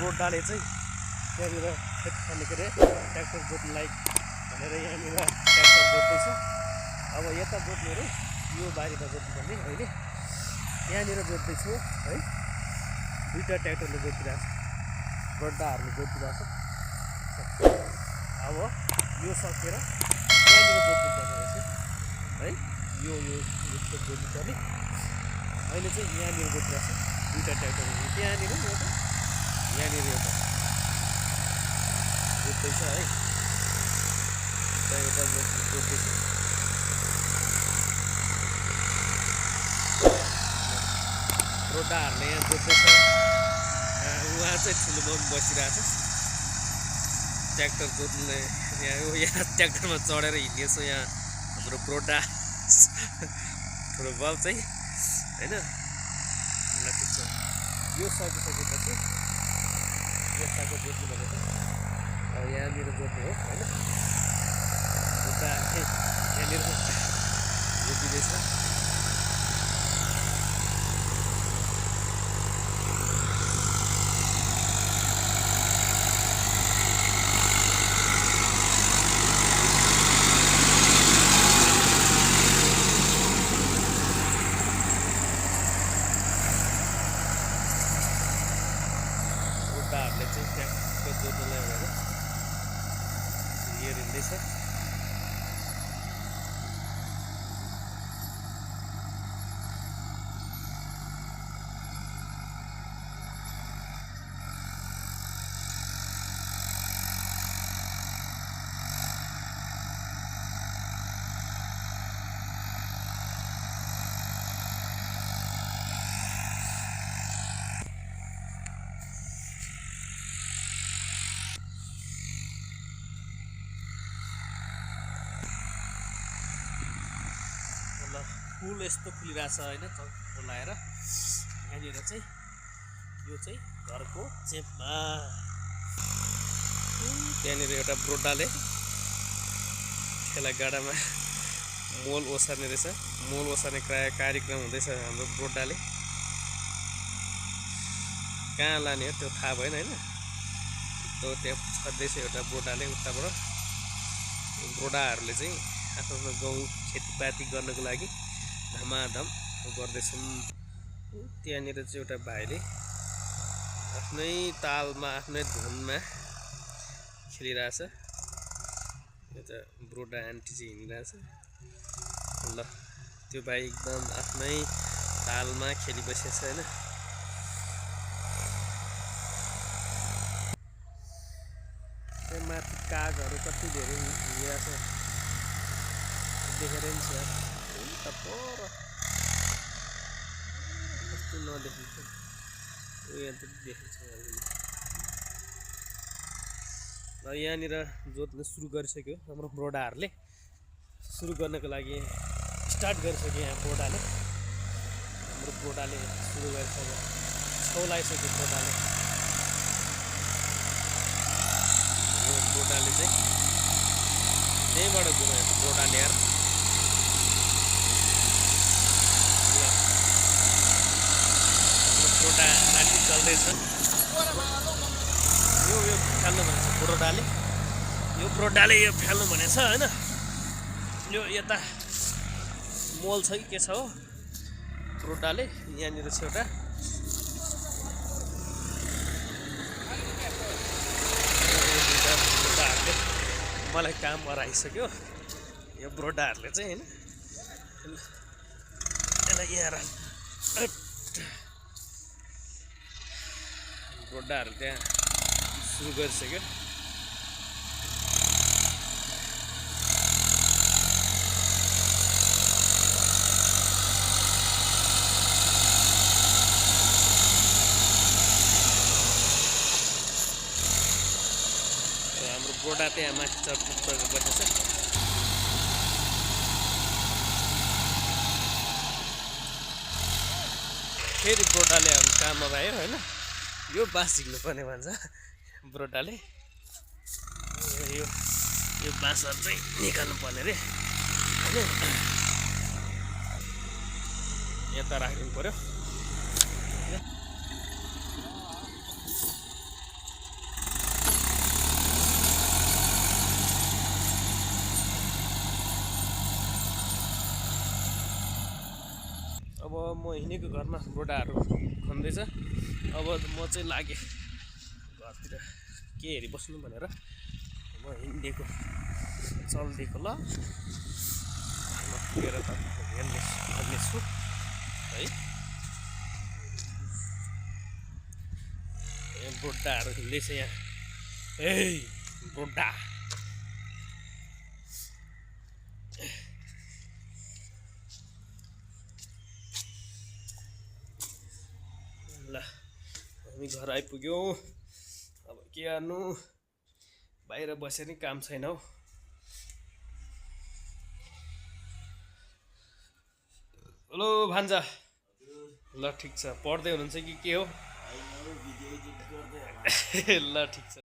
ब्रोडाले चाहिँ त्यहाँनिर के अरे ट्र्याक्टर जोत्नलाई भनेर यहाँनिर ट्र्याक्टर जोत्दैछ। अब यता जोत्ने रे यो बारीमा जोत्नुपर्ने अहिले यहाँनिर जोत्दैछु है। दुईवटा ट्र्याक्टरले जोतिरहेको छ, ब्रोडाहरूले जोतिरहेको छ। अब यो सकेर यहाँनिर जोत्नुपर्ने रहेछ है। यो जोत्नुपर्ने अहिले चाहिँ यहाँनिर जोतिरहेको छ दुईवटा ट्र्याक्टरहरू। त्यहाँनिर एउटा यहाँनिर एउटा जोत्दैछ है। एउटा जोत्दैछ। ब्रोडाहरूले यहाँ जोत्दैछ। उहाँ चाहिँ ठुलोमा बसिरहेको छ ट्र्याक्टर जोत्ने। यहाँ ट्र्याक्टरमा चढेर हिँड्नेछ यहाँ हाम्रो ब्रोडा ठुलो बाउ चाहिँ होइन। ठिक छ, यो सकिसकेपछि यताको जोत्नु भनेको अब यहाँनिर जोत्ने हो होइन। ब्रोडा यहाँनिर जोतिँदैछ। ब्रोडाहरूले चाहिँ ट्र्याक्टर जोत्नलाई भनेर लिएर हिँड्दैछ। फुल यस्तो फुलिरहेछ होइन, चक्र लगाएर। यहाँनिर चाहिँ यो चाहिँ घरको चेपमा त्यहाँनिर एउटा ब्रोडाले ठेलागाडामा मोल ओसार्ने रहेछ। मोल ओसार्ने कार्यक्रम हुँदैछ हाम्रो ब्रोडाले। कहाँ लाने हो त्यो थाहा भएन होइन। त्यो त्यहाँ छर्दैछ एउटा ब्रोडाले उताबाट। ब्रोडाहरूले चाहिँ आफ्नो गाउँ खेतीपाती गर्नको लागि धमाधम गर्दैछन्। त्यहाँनिर चाहिँ एउटा भाइले आफ्नै तालमा आफ्नै धुनमा खेलिरहेछ। यो त ब्रोडा आन्टी चाहिँ हिँडिरहेछ। ल त्यो भाइ एकदम आफ्नै तालमा खेलिबसेको छ होइन। त्यहाँ माथि कागहरू कति धेरै हिँडिरहेछ देखेर नि छ। पर कस्तो नदेखेको यहाँ त देखेको छ। र यहाँनिर जोत्न सुरु गरिसक्यो हाम्रो ब्रोडाहरूले। सुरु गर्नको लागि स्टार्ट गरिसक्यो यहाँ ब्रोडाले। हाम्रो ब्रोडाले सुरु गरिसक्यो, छौलाइसक्यो ब्रोडाले। यो ब्रोडाले चाहिँ त्यहीँबाट घुमाएको ब्रोडा ल्याएर ब्रोडा माथि चल्दैछ। यो फाल्नु भनेछ ब्रोडाले। यो ब्रोडाले यो फाल्नु भनेछ होइन। यो यता मोल छ कि के छ हो ब्रोडाले। यहाँनिर छ एउटा ब्रोडाहरूले मलाई काम गराइसक्यो यो ब्रोडाहरूले चाहिँ होइन। यसलाई यहाँ राख। ब्रोडाहरू त्यहाँ सुरु गरिसक्यो। हाम्रो ब्रोडा त्यहाँ माथि चढेर बसेछ। फेरि ब्रोडाले हामी काममा आयो होइन। यो बाँस झिक्नुपर्ने भन्छ ब्रोडाले। यो बाँसहरू चाहिँ निकाल्नु पर्ने रे होइन। यता राखिदिनु पर्यो। म हिँडेको घरमा बोटाहरू खन्दैछ। अब म चाहिँ लागेँ घरतिर के हेरिबस्नु भनेर म हिँडेको चल्दिएको ल म पुगेर त हेर्नेछु है। बुढ्ढाहरू हिँड्दैछ यहाँ। ए बुढ्ढा ल हामी घर आइपुग्यौँ। अब के गर्नु, बाहिर बसेर नि काम छैन हौ। हेलो भान्जा। ल ठिक छ, पढ्दै हुनुहुन्छ कि के हो? ल ठिक छ।